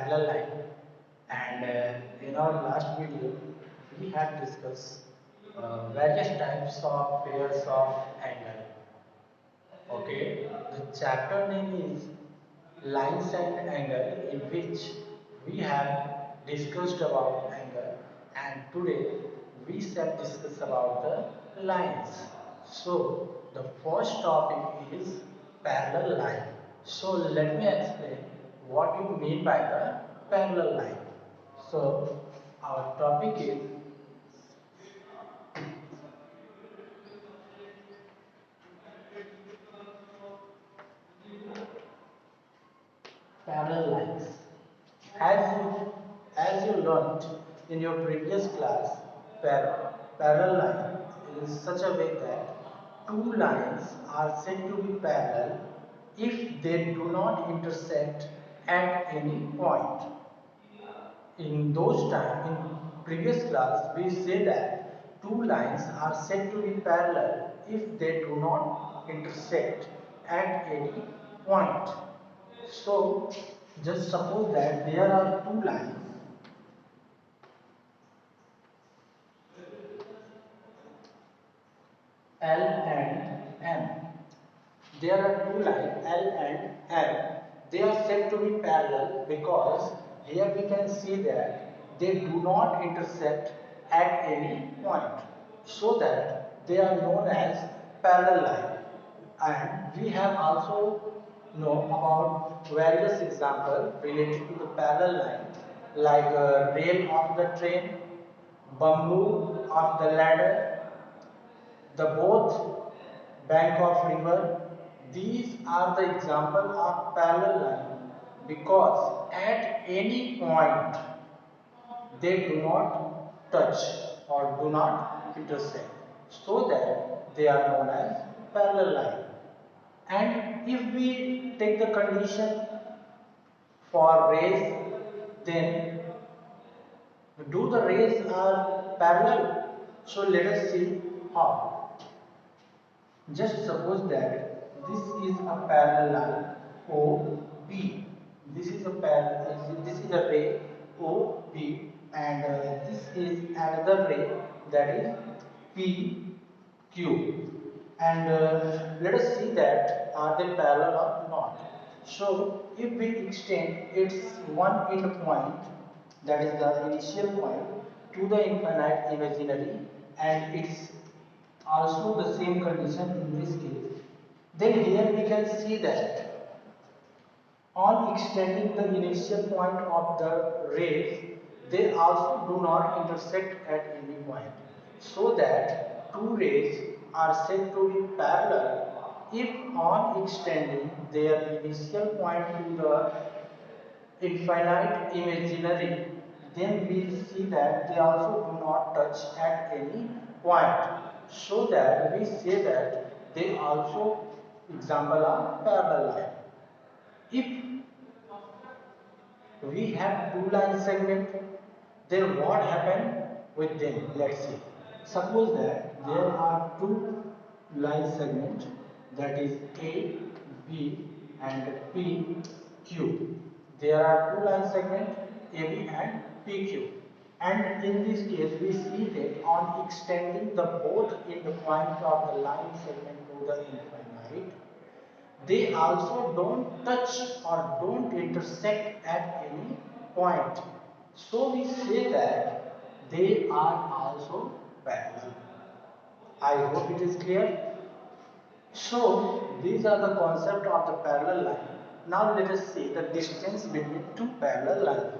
parallel line. And in our last video, we have discussed various types of pairs of angle. Okay, the chapter name is Lines and Angle, in which we have discussed about angle, and today we shall discuss about the lines. So the first topic is parallel line. So let me explain what you mean by the parallel line. So our topic is parallel lines. As you, as you learnt in your previous class, parallel line is such a way that two lines are said to be parallel if they do not intersect at any point. In those time, in previous class, we say that two lines are said to be parallel if they do not intersect at any point. So, just suppose that there are two lines L and M. There are two lines L and M. They are said to be parallel because here we can see that they do not intersect at any point, so that they are known as parallel line. And we have also know about various examples related to the parallel line, like rail of the train, bamboo of the ladder, the both bank of river. These are the example of parallel line because at any point they do not touch or do not intersect, so that they are known as parallel line. And if we take the condition for rays, then do the rays are parallel? So let us see how. Just suppose that this is a parallel line OB. This is a parallel. This is a ray OB, and this is another ray that is PQ. And let us see that are they parallel or not. So if we extend its one end point, that is the initial point, to the infinite imaginary, and its also the same condition in this case, then here we can see that on extending the initial point of the rays, they also do not intersect at any point, so that two rays are said to be parallel if on extending their initial point to the infinite imaginary, then we see that they also do not touch at any point, so that we say that they also example are parallel line. If we have two line segment, then what happen with them? Let's see. Suppose that there are two line segment, that is A, B and P, Q. There are two line segment AB and PQ. And in this case, we see that on extending the both end points of the line segment to the infinite, they also don't touch or don't intersect at any point. So we say that they are also parallel. I hope it is clear. So these are the concept of the parallel line. Now let us see the distance between two parallel lines.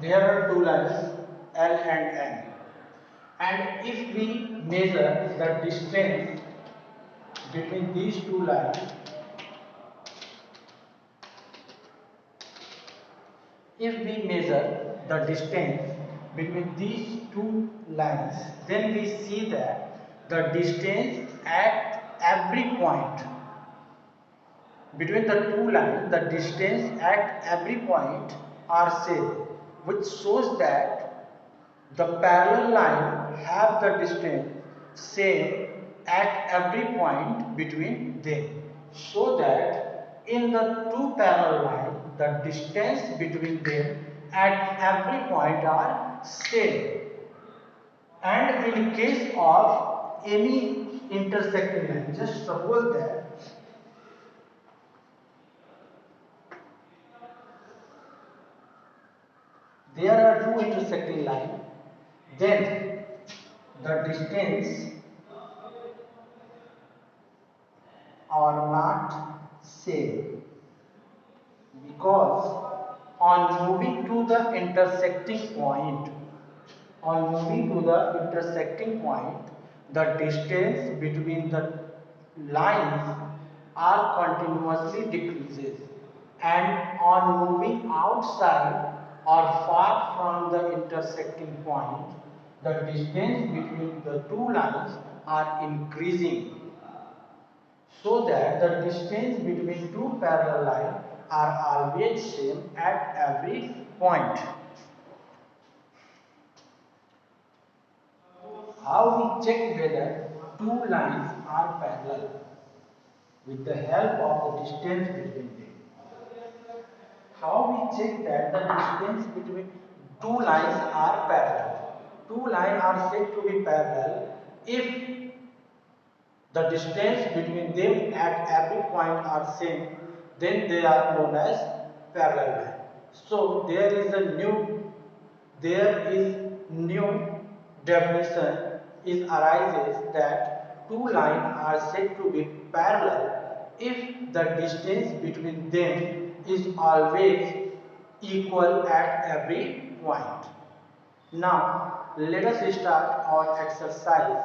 there are two lines L and N, and if we measure the distance between these two lines, if we measure the distance between these two lines, then we see that the distance at every point between the two lines, the distance at every point are same, which shows that the parallel line have the distance same at every point between them. So that in the two parallel lines, the distance between them at every point are same. And in case of any intersecting line, just suppose that there are two intersecting lines, then the distance are not same, because on moving to the intersecting point, the distance between the lines are continuously decreases, and on moving outside or far from the intersecting point, the distance between the two lines are increasing, so that the distance between two parallel lines are always same at every point. How we check whether two lines are parallel? With the help of the distance between them. How we check that the distance between two lines are parallel? Two lines are said to be parallel if the distance between them at every point are same, then they are known as parallel line. So there is new definition is arises that two lines are said to be parallel if the distance between them is always equal at every point. Now, let us start our exercise,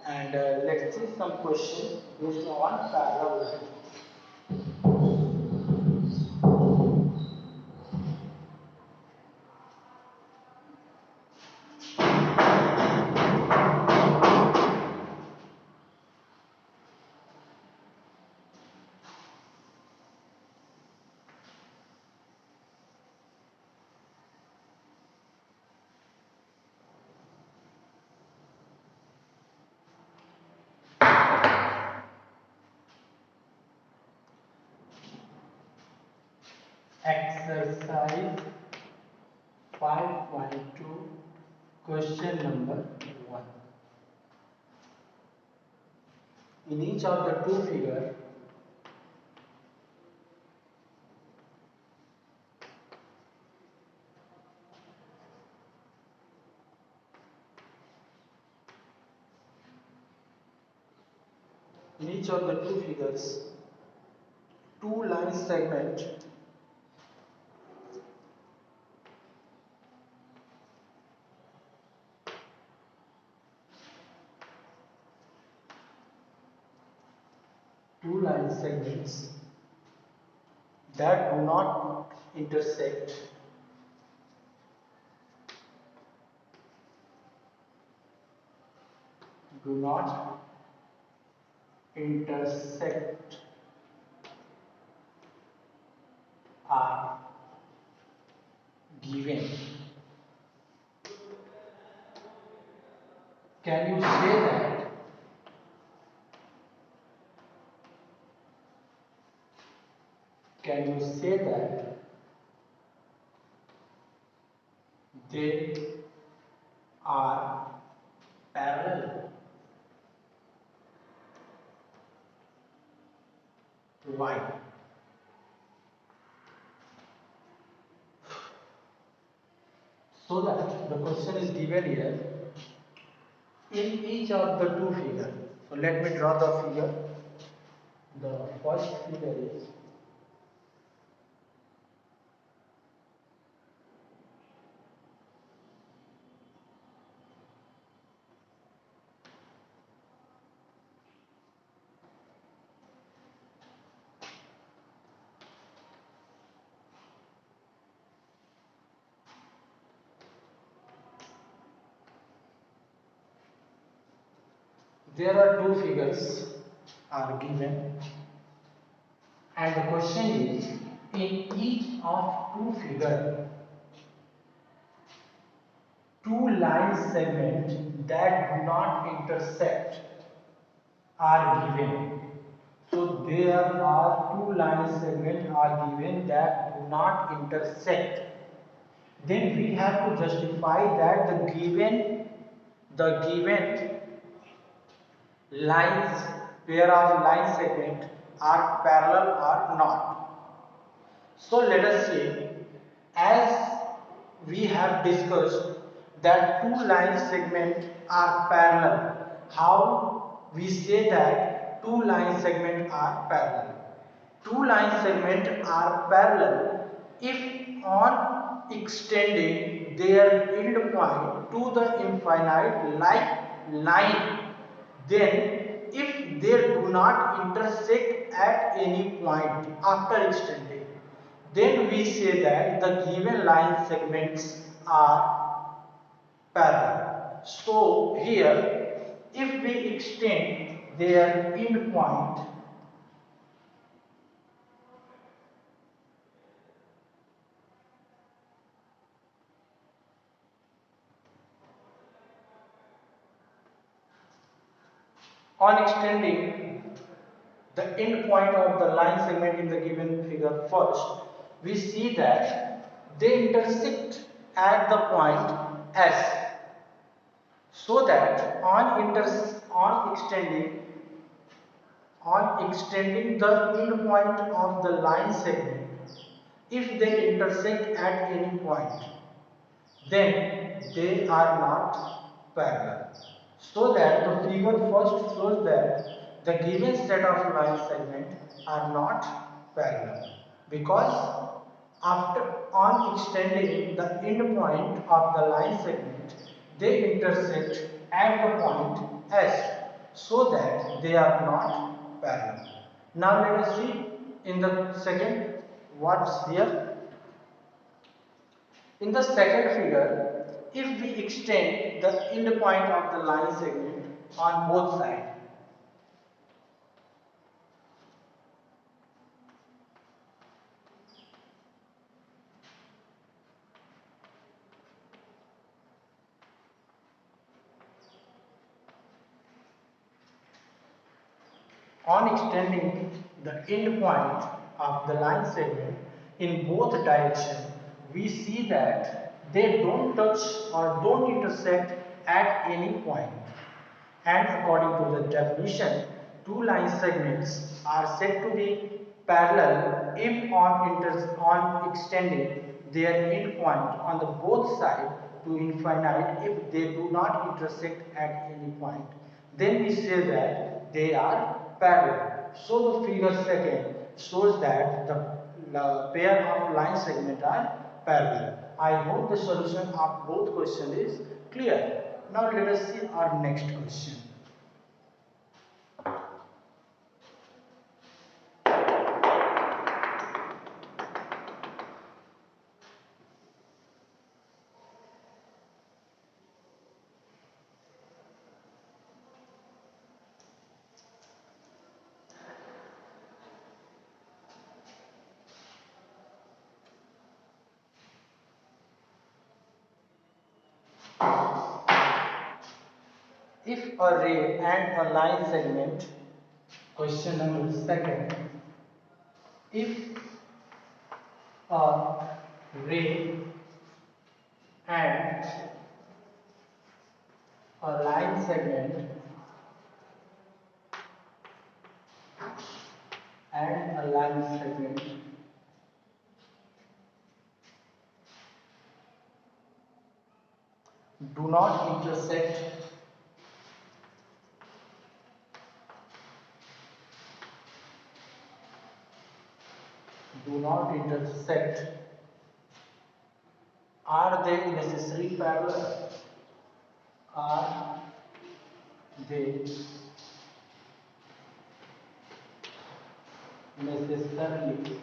and let's see some questions based on parallel lines. Exercise 5.2, question number 1. In each of the two figures, two line segment two line segments that do not intersect do not intersect are given. Can you say that? Can you say that they are parallel? Why? So that the question is given here in each of the two figures. So let me draw the figure. The first figure is There are two figures are given, and the question is, in each of two figures, two line segments that do not intersect are given. So there are two line segments are given that do not intersect. Then we have to justify that the given lines, pair of line segment are parallel or not. So let us see, as we have discussed that two line segments are parallel. How we say that two line segments are parallel? Two line segments are parallel if on extending their end point to the infinite like line, then if they do not intersect at any point after extending, then we say that the given line segments are parallel. So here, if we extend their end point on extending the end point of the line segment in the given figure first, we see that they intersect at the point S, so that on extending the end point of the line segment, if they intersect at any point, then they are not parallel. So that the figure first shows that the given set of line segments are not parallel, because after on extending the end point of the line segment, they intersect at the point S, so that they are not parallel. Now let us see in the second what's here. In the second figure, if we extend the end point of the line segment on both sides, on extending the end point of the line segment in both directions, we see that they don't touch or don't intersect at any point. And according to the definition, two line segments are said to be parallel if on extending their end point on the both sides to infinite if they do not intersect at any point. Then we say that they are parallel. So the figure second shows that the pair of line segments are parallel. I hope the solution of both questions is clear. Now let us see our next question. If a ray and a line segment, question number second, if a ray and a line segment and a line segment do not intersect do not intersect, are they necessary parallel? Are they necessarily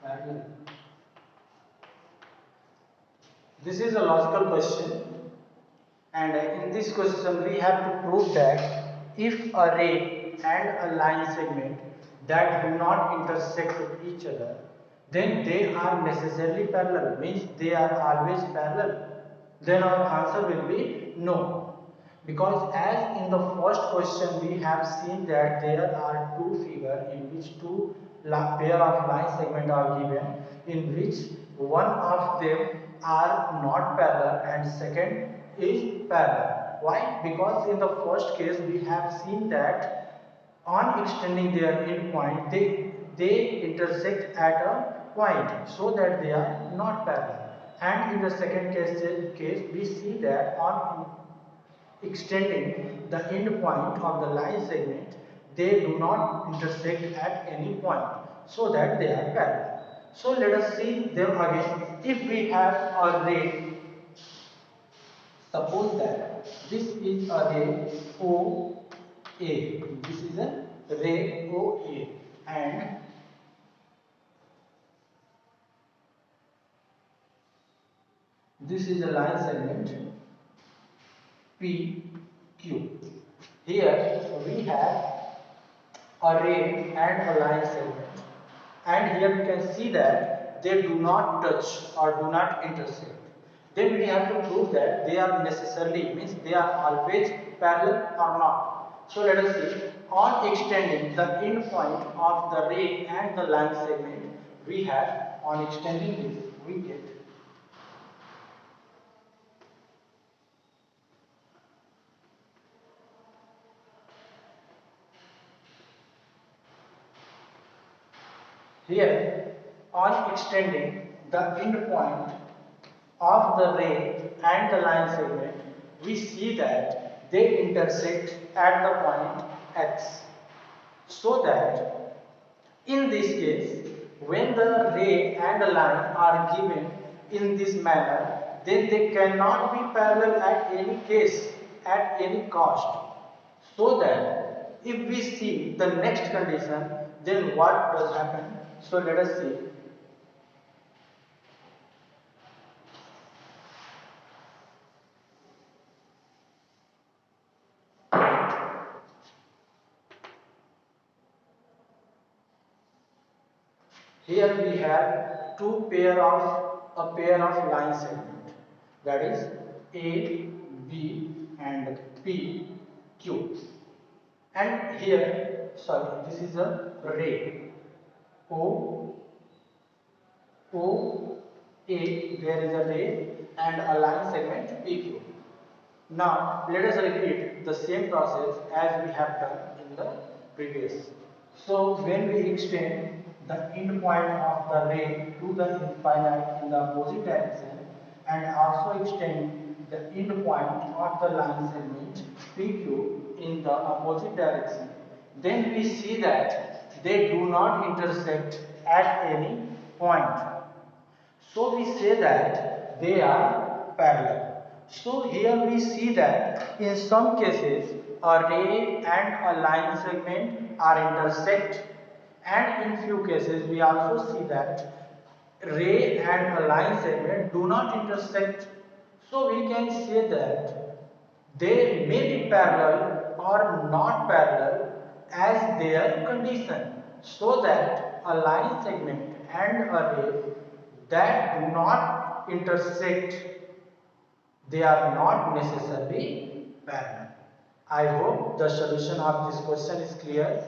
parallel? This is a logical question, and in this question we have to prove that if a ray and a line segment that do not intersect with each other, then they are necessarily parallel, means they are always parallel. Then our answer will be no. Because as in the first question we have seen that there are two figures in which two pair of line segment are given, in which one of them are not parallel and second is parallel. Why? Because in the first case we have seen that on extending their endpoint they intersect at a point, so that they are not parallel. And in the second case we see that on extending the end point of the line segment, they do not intersect at any point, so that they are parallel. So let us see them again. If we have a ray, suppose that this is a ray OA, this is a ray OA, and this is a line segment PQ. Here we have a ray and a line segment, and here we can see that they do not touch or do not intersect. Then we have to prove that they are necessarily, means they are always parallel or not. So let us see. On extending the end point of the ray and the line segment, we have, on extending this we get here, on extending the end point of the ray and the line segment, we see that they intersect at the point X. So that in this case, when the ray and the line are given in this manner, then they cannot be parallel at any case, at any cost. So that if we see the next condition, then what does happen? So let us see. Here we have a pair of line segment, that is A, B and P, Q. And here, sorry, this is a ray O, O, A, there is a ray and a line segment PQ. Now let us repeat the same process as we have done in the previous. So when we extend the end point of the ray to the infinite in the opposite direction, and also extend the end point of the line segment PQ in the opposite direction, then we see that they do not intersect at any point. So we say that they are parallel. So here we see that in some cases a ray and a line segment are intersect, and in few cases we also see that ray and a line segment do not intersect. So we can say that they may be parallel or not parallel as their condition, so that a line segment and a ray that do not intersect, they are not necessarily parallel. I hope the solution of this question is clear.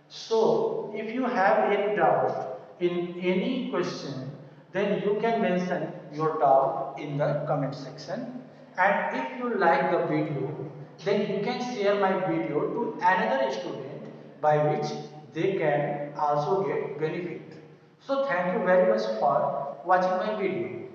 So, if you have any doubt in any question, then you can mention your doubt in the comment section. And if you like the video, then you can share my video to another student, by which they can also get benefit. So, thank you very much for watching my video.